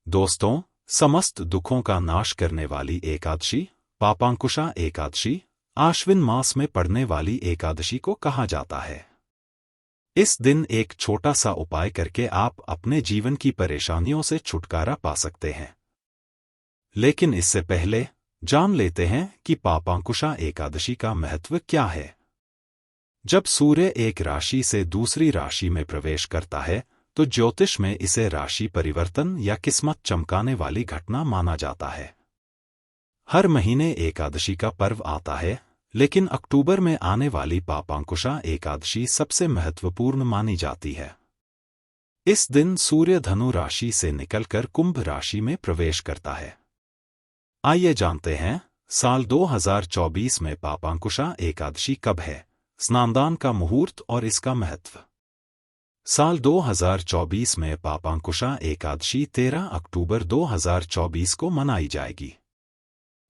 दोस्तों, समस्त दुखों का नाश करने वाली एकादशी, पापांकुशा एकादशी, आश्विन मास में पड़ने वाली एकादशी को कहा जाता है। इस दिन एक छोटा सा उपाय करके आप अपने जीवन की परेशानियों से छुटकारा पा सकते हैं। लेकिन इससे पहले जान लेते हैं कि पापांकुशा एकादशी का महत्व क्या है। जब सूर्य एक राशि से दूसरी राशि में प्रवेश करता है तो ज्योतिष में इसे राशि परिवर्तन या किस्मत चमकाने वाली घटना माना जाता है। हर महीने एकादशी का पर्व आता है, लेकिन अक्टूबर में आने वाली पापांकुशा एकादशी सबसे महत्वपूर्ण मानी जाती है। इस दिन सूर्य धनु राशि से निकलकर कुंभ राशि में प्रवेश करता है। आइए जानते हैं, साल 2024 में पापांकुशा एकादशी कब है, स्नानदान का मुहूर्त और इसका महत्व। साल 2024 में पापांकुशा एकादशी 13 अक्टूबर 2024 को मनाई जाएगी।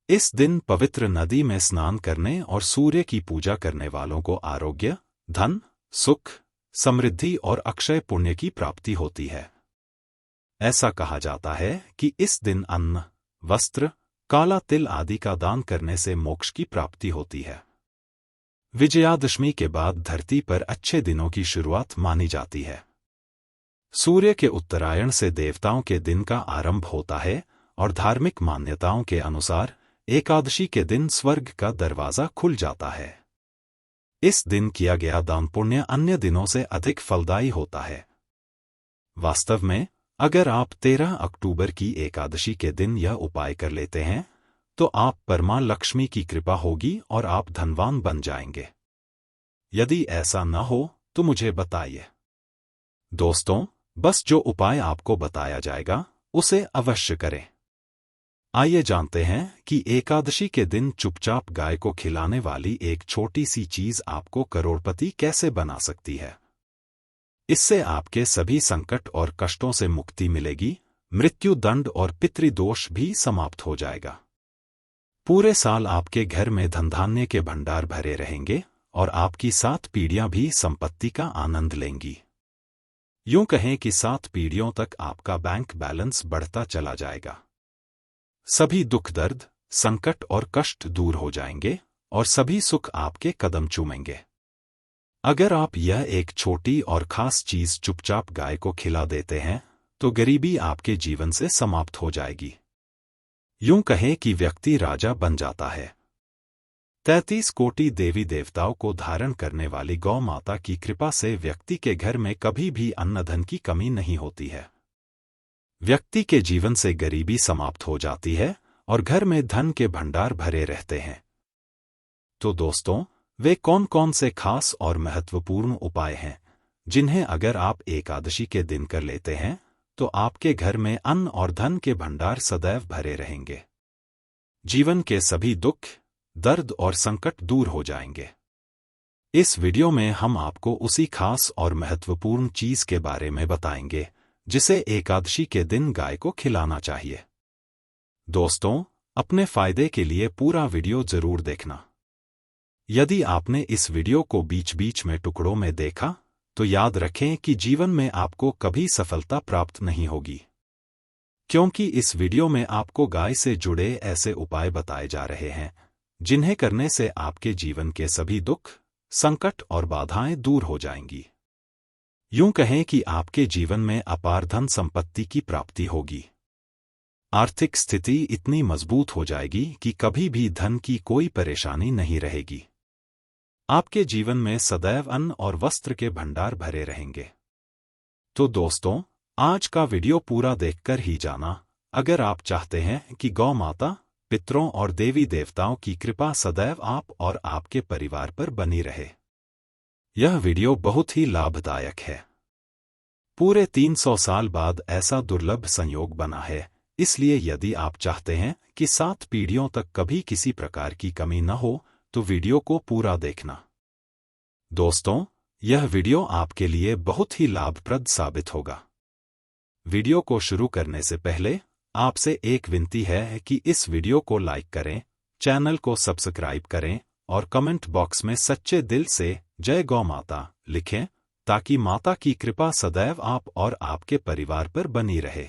इस दिन पवित्र नदी में स्नान करने और सूर्य की पूजा करने वालों को आरोग्य, धन, सुख, समृद्धि और अक्षय पुण्य की प्राप्ति होती है। ऐसा कहा जाता है कि इस दिन अन्न, वस्त्र, काला तिल आदि का दान करने से मोक्ष की प्राप्ति होती है। विजयादशमी के बाद धरती पर अच्छे दिनों की शुरुआत मानी जाती है। सूर्य के उत्तरायण से देवताओं के दिन का आरंभ होता है और धार्मिक मान्यताओं के अनुसार एकादशी के दिन स्वर्ग का दरवाजा खुल जाता है। इस दिन किया गया दान पुण्य अन्य दिनों से अधिक फलदायी होता है। वास्तव में, अगर आप 13 अक्टूबर की एकादशी के दिन यह उपाय कर लेते हैं तो आप पर मां लक्ष्मी की कृपा होगी और आप धनवान बन जाएंगे। यदि ऐसा न हो तो मुझे बताइए। दोस्तों, बस जो उपाय आपको बताया जाएगा उसे अवश्य करें। आइए जानते हैं कि एकादशी के दिन चुपचाप गाय को खिलाने वाली एक छोटी सी चीज आपको करोड़पति कैसे बना सकती है। इससे आपके सभी संकट और कष्टों से मुक्ति मिलेगी, मृत्यु दंड और पितृदोष भी समाप्त हो जाएगा। पूरे साल आपके घर में धनधान्य के भंडार भरे रहेंगे और आपकी 7 पीढ़ियां भी संपत्ति का आनंद लेंगी। यूं कहें कि 7 पीढ़ियों तक आपका बैंक बैलेंस बढ़ता चला जाएगा। सभी दुख दर्द, संकट और कष्ट दूर हो जाएंगे और सभी सुख आपके कदम चूमेंगे। अगर आप यह एक छोटी और खास चीज चुपचाप गाय को खिला देते हैं तो गरीबी आपके जीवन से समाप्त हो जाएगी। यूं कहें कि व्यक्ति राजा बन जाता है। 33 कोटि देवी देवताओं को धारण करने वाली गौ माता की कृपा से व्यक्ति के घर में कभी भी अन्न धन की कमी नहीं होती है। व्यक्ति के जीवन से गरीबी समाप्त हो जाती है और घर में धन के भंडार भरे रहते हैं। तो दोस्तों, वे कौन कौन से खास और महत्वपूर्ण उपाय हैं जिन्हें अगर आप एकादशी के दिन कर लेते हैं तो आपके घर में अन्न और धन के भंडार सदैव भरे रहेंगे। जीवन के सभी दुख, दर्द और संकट दूर हो जाएंगे। इस वीडियो में हम आपको उसी खास और महत्वपूर्ण चीज के बारे में बताएंगे जिसे एकादशी के दिन गाय को खिलाना चाहिए। दोस्तों, अपने फायदे के लिए पूरा वीडियो जरूर देखना। यदि आपने इस वीडियो को बीच बीच में टुकड़ों में देखा तो याद रखें कि जीवन में आपको कभी सफलता प्राप्त नहीं होगी, क्योंकि इस वीडियो में आपको गाय से जुड़े ऐसे उपाय बताए जा रहे हैं जिन्हें करने से आपके जीवन के सभी दुख, संकट और बाधाएं दूर हो जाएंगी। यूं कहें कि आपके जीवन में अपार धन संपत्ति की प्राप्ति होगी। आर्थिक स्थिति इतनी मजबूत हो जाएगी कि कभी भी धन की कोई परेशानी नहीं रहेगी। आपके जीवन में सदैव अन्न और वस्त्र के भंडार भरे रहेंगे। तो दोस्तों, आज का वीडियो पूरा देखकर ही जाना अगर आप चाहते हैं कि गौ माता, पितरों और देवी देवताओं की कृपा सदैव आप और आपके परिवार पर बनी रहे। यह वीडियो बहुत ही लाभदायक है। पूरे 300 साल बाद ऐसा दुर्लभ संयोग बना है, इसलिए यदि आप चाहते हैं कि 7 पीढ़ियों तक कभी किसी प्रकार की कमी न हो तो वीडियो को पूरा देखना। दोस्तों, यह वीडियो आपके लिए बहुत ही लाभप्रद साबित होगा। वीडियो को शुरू करने से पहले आपसे एक विनती है कि इस वीडियो को लाइक करें, चैनल को सब्सक्राइब करें और कमेंट बॉक्स में सच्चे दिल से जय गौ माता लिखें ताकि माता की कृपा सदैव आप और आपके परिवार पर बनी रहे।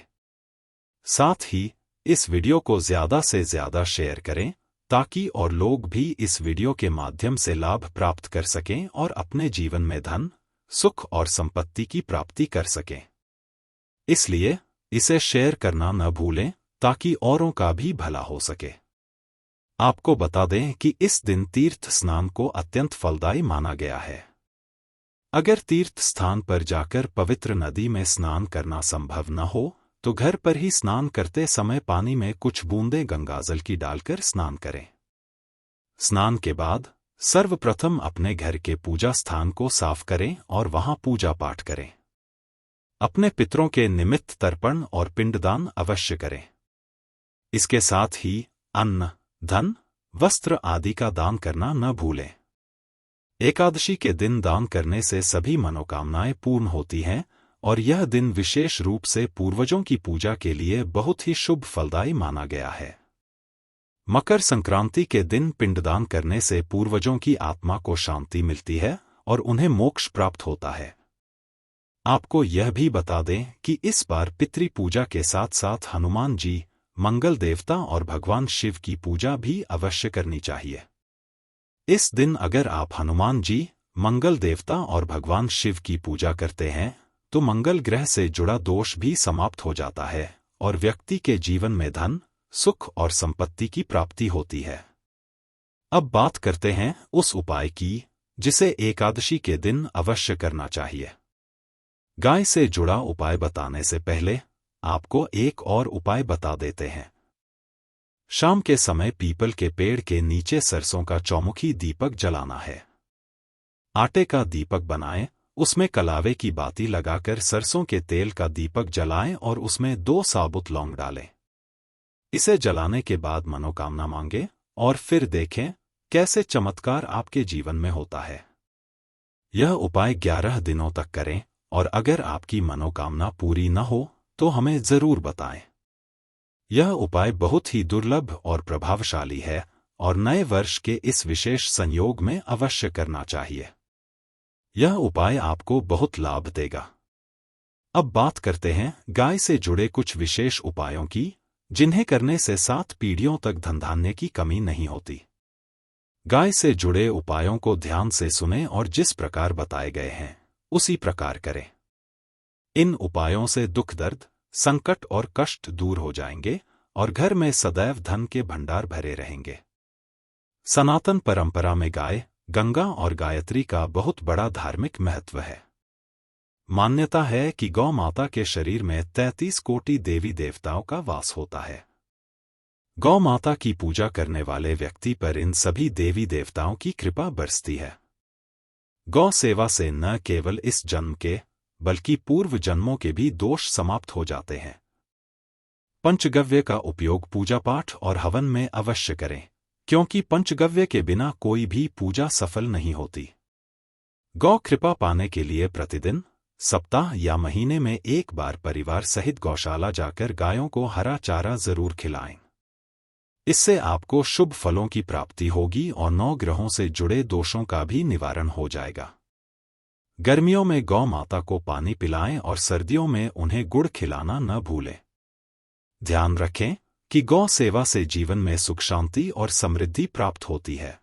साथ ही इस वीडियो को ज़्यादा से ज़्यादा शेयर करें ताकि और लोग भी इस वीडियो के माध्यम से लाभ प्राप्त कर सकें और अपने जीवन में धन, सुख और संपत्ति की प्राप्ति कर सकें। इसलिए इसे शेयर करना न भूलें ताकि औरों का भी भला हो सके। आपको बता दें कि इस दिन तीर्थ स्नान को अत्यंत फलदायी माना गया है। अगर तीर्थ स्थान पर जाकर पवित्र नदी में स्नान करना संभव न हो तो घर पर ही स्नान करते समय पानी में कुछ बूंदें गंगाजल की डालकर स्नान करें। स्नान के बाद सर्वप्रथम अपने घर के पूजा स्थान को साफ करें और वहां पूजा पाठ करें। अपने पितरों के निमित्त तर्पण और पिंडदान अवश्य करें। इसके साथ ही अन्न, धन, वस्त्र आदि का दान करना न भूलें। एकादशी के दिन दान करने से सभी मनोकामनाएं पूर्ण होती हैं और यह दिन विशेष रूप से पूर्वजों की पूजा के लिए बहुत ही शुभ फलदायी माना गया है। मकर संक्रांति के दिन पिंडदान करने से पूर्वजों की आत्मा को शांति मिलती है और उन्हें मोक्ष प्राप्त होता है। आपको यह भी बता दें कि इस बार पितृ पूजा के साथ साथ हनुमान जी, मंगल देवता और भगवान शिव की पूजा भी अवश्य करनी चाहिए। इस दिन अगर आप हनुमान जी, मंगल देवता और भगवान शिव की पूजा करते हैं तो मंगल ग्रह से जुड़ा दोष भी समाप्त हो जाता है और व्यक्ति के जीवन में धन, सुख और संपत्ति की प्राप्ति होती है। अब बात करते हैं उस उपाय की जिसे एकादशी के दिन अवश्य करना चाहिए। गाय से जुड़ा उपाय बताने से पहले आपको एक और उपाय बता देते हैं। शाम के समय पीपल के पेड़ के नीचे सरसों का चौमुखी दीपक जलाना है। आटे का दीपक बनाएं, उसमें कलावे की बाती लगाकर सरसों के तेल का दीपक जलाएं और उसमें 2 साबुत लौंग डालें। इसे जलाने के बाद मनोकामना मांगे और फिर देखें कैसे चमत्कार आपके जीवन में होता है। यह उपाय 11 दिनों तक करें और अगर आपकी मनोकामना पूरी न हो तो हमें जरूर बताएं। यह उपाय बहुत ही दुर्लभ और प्रभावशाली है और नए वर्ष के इस विशेष संयोग में अवश्य करना चाहिए। यह उपाय आपको बहुत लाभ देगा। अब बात करते हैं गाय से जुड़े कुछ विशेष उपायों की जिन्हें करने से 7 पीढ़ियों तक धनधान्य की कमी नहीं होती। गाय से जुड़े उपायों को ध्यान से सुनें और जिस प्रकार बताए गए हैं उसी प्रकार करें। इन उपायों से दुख, दर्द, संकट और कष्ट दूर हो जाएंगे और घर में सदैव धन के भंडार भरे रहेंगे। सनातन परंपरा में गाय, गंगा और गायत्री का बहुत बड़ा धार्मिक महत्व है। मान्यता है कि गौ माता के शरीर में 33 कोटि देवी देवताओं का वास होता है। गौ माता की पूजा करने वाले व्यक्ति पर इन सभी देवी देवताओं की कृपा बरसती है। गौ सेवा से न केवल इस जन्म के बल्कि पूर्व जन्मों के भी दोष समाप्त हो जाते हैं। पंचगव्य का उपयोग पूजा पाठ और हवन में अवश्य करें क्योंकि पंचगव्य के बिना कोई भी पूजा सफल नहीं होती। गौ कृपा पाने के लिए प्रतिदिन, सप्ताह या महीने में एक बार परिवार सहित गौशाला जाकर गायों को हरा चारा जरूर खिलाएं। इससे आपको शुभ फलों की प्राप्ति होगी और 9 ग्रहों से जुड़े दोषों का भी निवारण हो जाएगा। गर्मियों में गौ माता को पानी पिलाएं और सर्दियों में उन्हें गुड़ खिलाना न भूलें। ध्यान रखें कि गौ सेवा से जीवन में सुख, शांति और समृद्धि प्राप्त होती है।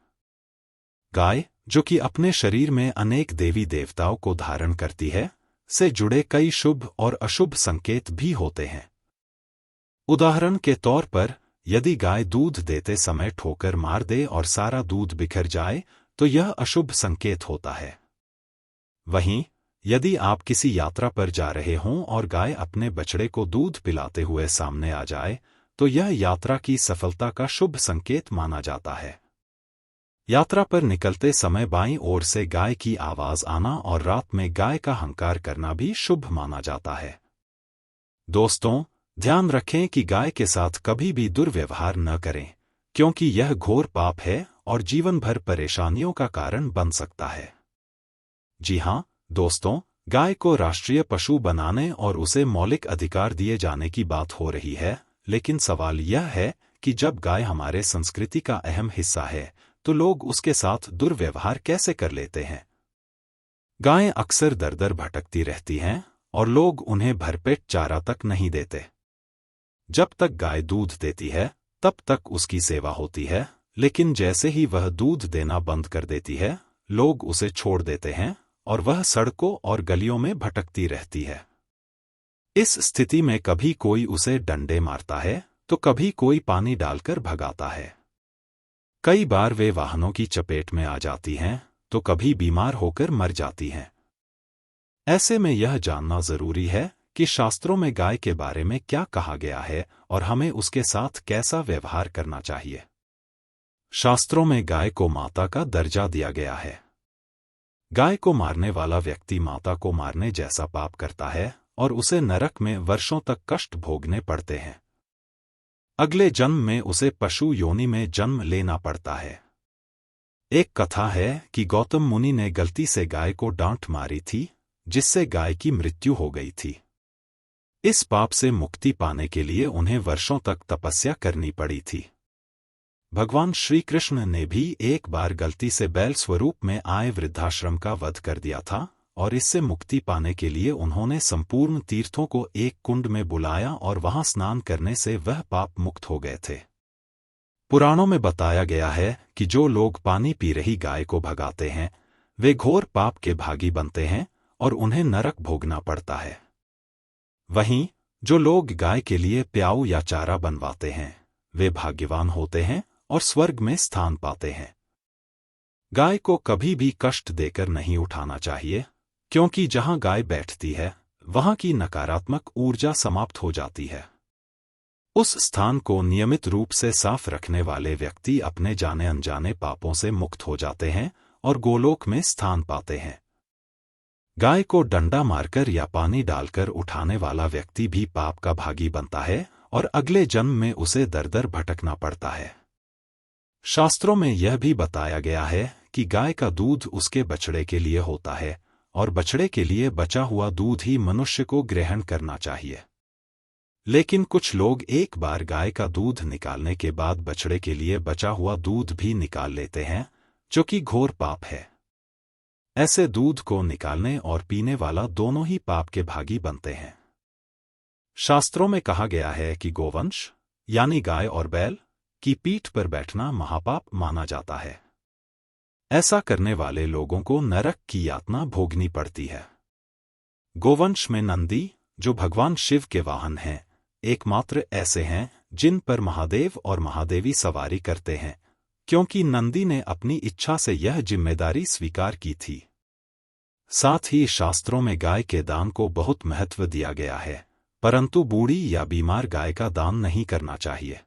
गाय, जो कि अपने शरीर में अनेक देवी देवताओं को धारण करती है, से जुड़े कई शुभ और अशुभ संकेत भी होते हैं। उदाहरण के तौर पर यदि गाय दूध देते समय ठोकर मार दे और सारा दूध बिखर जाए तो यह अशुभ संकेत होता है। वहीं यदि आप किसी यात्रा पर जा रहे हों और गाय अपने बछड़े को दूध पिलाते हुए सामने आ जाए तो यह यात्रा की सफलता का शुभ संकेत माना जाता है। यात्रा पर निकलते समय बाईं ओर से गाय की आवाज आना और रात में गाय का हंकार करना भी शुभ माना जाता है। दोस्तों, ध्यान रखें कि गाय के साथ कभी भी दुर्व्यवहार न करें क्योंकि यह घोर पाप है और जीवन भर परेशानियों का कारण बन सकता है। जी हां दोस्तों, गाय को राष्ट्रीय पशु बनाने और उसे मौलिक अधिकार दिए जाने की बात हो रही है, लेकिन सवाल यह है कि जब गाय हमारे संस्कृति का अहम हिस्सा है तो लोग उसके साथ दुर्व्यवहार कैसे कर लेते हैं। गायें अक्सर दर दर भटकती रहती हैं और लोग उन्हें भरपेट चारा तक नहीं देते। जब तक गाय दूध देती है तब तक उसकी सेवा होती है, लेकिन जैसे ही वह दूध देना बंद कर देती है, लोग उसे छोड़ देते हैं और वह सड़कों और गलियों में भटकती रहती है। इस स्थिति में कभी कोई उसे डंडे मारता है तो कभी कोई पानी डालकर भगाता है। कई बार वे वाहनों की चपेट में आ जाती हैं तो कभी बीमार होकर मर जाती हैं। ऐसे में यह जानना जरूरी है कि शास्त्रों में गाय के बारे में क्या कहा गया है और हमें उसके साथ कैसा व्यवहार करना चाहिए। शास्त्रों में गाय को माता का दर्जा दिया गया है। गाय को मारने वाला व्यक्ति माता को मारने जैसा पाप करता है और उसे नरक में वर्षों तक कष्ट भोगने पड़ते हैं। अगले जन्म में उसे पशु योनि में जन्म लेना पड़ता है। एक कथा है कि गौतम मुनि ने गलती से गाय को डांट मारी थी, जिससे गाय की मृत्यु हो गई थी। इस पाप से मुक्ति पाने के लिए उन्हें वर्षों तक तपस्या करनी पड़ी थी। भगवान श्री कृष्ण ने भी एक बार गलती से बैल स्वरूप में आए वृद्धाश्रम का वध कर दिया था और इससे मुक्ति पाने के लिए उन्होंने संपूर्ण तीर्थों को एक कुंड में बुलाया और वहां स्नान करने से वह पाप मुक्त हो गए थे। पुराणों में बताया गया है कि जो लोग पानी पी रही गाय को भगाते हैं वे घोर पाप के भागी बनते हैं और उन्हें नरक भोगना पड़ता है। वहीं जो लोग गाय के लिए प्याऊ या चारा बनवाते हैं वे भाग्यवान होते हैं और स्वर्ग में स्थान पाते हैं। गाय को कभी भी कष्ट देकर नहीं उठाना चाहिए, क्योंकि जहां गाय बैठती है वहां की नकारात्मक ऊर्जा समाप्त हो जाती है। उस स्थान को नियमित रूप से साफ रखने वाले व्यक्ति अपने जाने अनजाने पापों से मुक्त हो जाते हैं और गोलोक में स्थान पाते हैं। गाय को डंडा मारकर या पानी डालकर उठाने वाला व्यक्ति भी पाप का भागी बनता है और अगले जन्म में उसे दर दर भटकना पड़ता है। शास्त्रों में यह भी बताया गया है कि गाय का दूध उसके बछड़े के लिए होता है और बछड़े के लिए बचा हुआ दूध ही मनुष्य को ग्रहण करना चाहिए। लेकिन कुछ लोग एक बार गाय का दूध निकालने के बाद बछड़े के लिए बचा हुआ दूध भी निकाल लेते हैं, जो कि घोर पाप है। ऐसे दूध को निकालने और पीने वाला दोनों ही पाप के भागी बनते हैं। शास्त्रों में कहा गया है कि गोवंश यानी गाय और बैल की पीठ पर बैठना महापाप माना जाता है। ऐसा करने वाले लोगों को नरक की यातना भोगनी पड़ती है। गोवंश में नंदी, जो भगवान शिव के वाहन हैं, एकमात्र ऐसे हैं जिन पर महादेव और महादेवी सवारी करते हैं, क्योंकि नंदी ने अपनी इच्छा से यह जिम्मेदारी स्वीकार की थी। साथ ही शास्त्रों में गाय के दान को बहुत महत्व दिया गया है, परंतु बूढ़ी या बीमार गाय का दान नहीं करना चाहिए।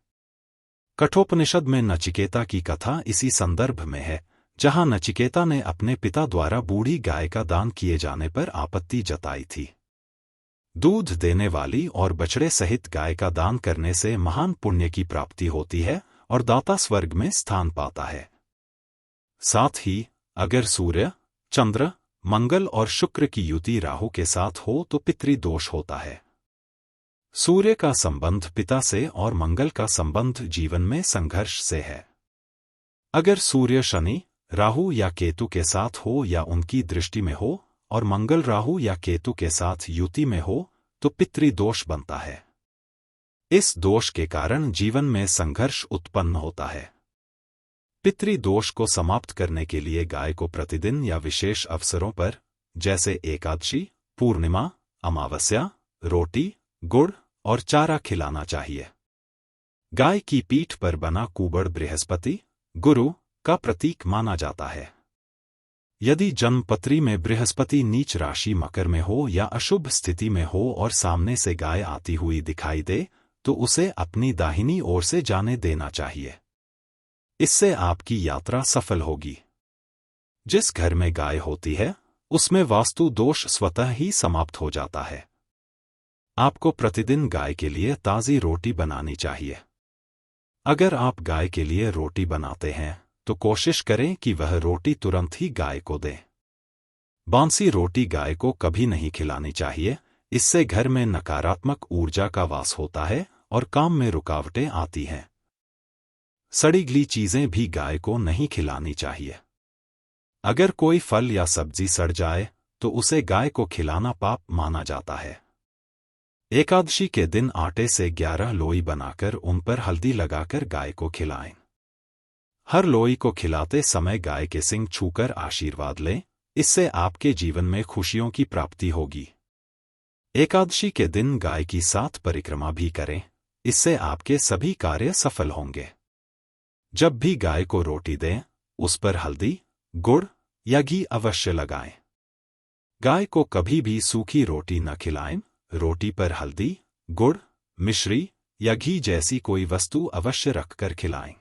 कठोपनिषद में नचिकेता की कथा इसी संदर्भ में है, जहां नचिकेता ने अपने पिता द्वारा बूढ़ी गाय का दान किए जाने पर आपत्ति जताई थी। दूध देने वाली और बछड़े सहित गाय का दान करने से महान पुण्य की प्राप्ति होती है और दाता स्वर्ग में स्थान पाता है। साथ ही अगर सूर्य, चंद्र, मंगल और शुक्र की युति राहु के साथ हो तो पितृदोष होता है। सूर्य का संबंध पिता से और मंगल का संबंध जीवन में संघर्ष से है। अगर सूर्य शनि, राहु या केतु के साथ हो या उनकी दृष्टि में हो और मंगल राहु या केतु के साथ युति में हो तो पितृदोष बनता है। इस दोष के कारण जीवन में संघर्ष उत्पन्न होता है। पितृदोष को समाप्त करने के लिए गाय को प्रतिदिन या विशेष अवसरों पर, जैसे एकादशी, पूर्णिमा, अमावस्या, रोटी, गुड़ और चारा खिलाना चाहिए। गाय की पीठ पर बना कुबड़ बृहस्पति, गुरु का प्रतीक माना जाता है। यदि जन्मपत्री में बृहस्पति नीच राशि मकर में हो या अशुभ स्थिति में हो और सामने से गाय आती हुई दिखाई दे तो उसे अपनी दाहिनी ओर से जाने देना चाहिए। इससे आपकी यात्रा सफल होगी। जिस घर में गाय होती है उसमें वास्तु दोष स्वतः ही समाप्त हो जाता है। आपको प्रतिदिन गाय के लिए ताज़ी रोटी बनानी चाहिए। अगर आप गाय के लिए रोटी बनाते हैं तो कोशिश करें कि वह रोटी तुरंत ही गाय को दें। बांसी रोटी गाय को कभी नहीं खिलानी चाहिए, इससे घर में नकारात्मक ऊर्जा का वास होता है और काम में रुकावटें आती हैं। सड़ी गली चीजें भी गाय को नहीं खिलानी चाहिए। अगर कोई फल या सब्जी सड़ जाए तो उसे गाय को खिलाना पाप माना जाता है। एकादशी के दिन आटे से 11 लोई बनाकर उन पर हल्दी लगाकर गाय को खिलाएं। हर लोई को खिलाते समय गाय के सींग छूकर आशीर्वाद लें, इससे आपके जीवन में खुशियों की प्राप्ति होगी। एकादशी के दिन गाय की 7 परिक्रमा भी करें, इससे आपके सभी कार्य सफल होंगे। जब भी गाय को रोटी दें, उस पर हल्दी, गुड़ या घी अवश्य लगाएं। गाय को कभी भी सूखी रोटी न खिलाएं, रोटी पर हल्दी, गुड़, मिश्री या घी जैसी कोई वस्तु अवश्य रखकर खिलाएं।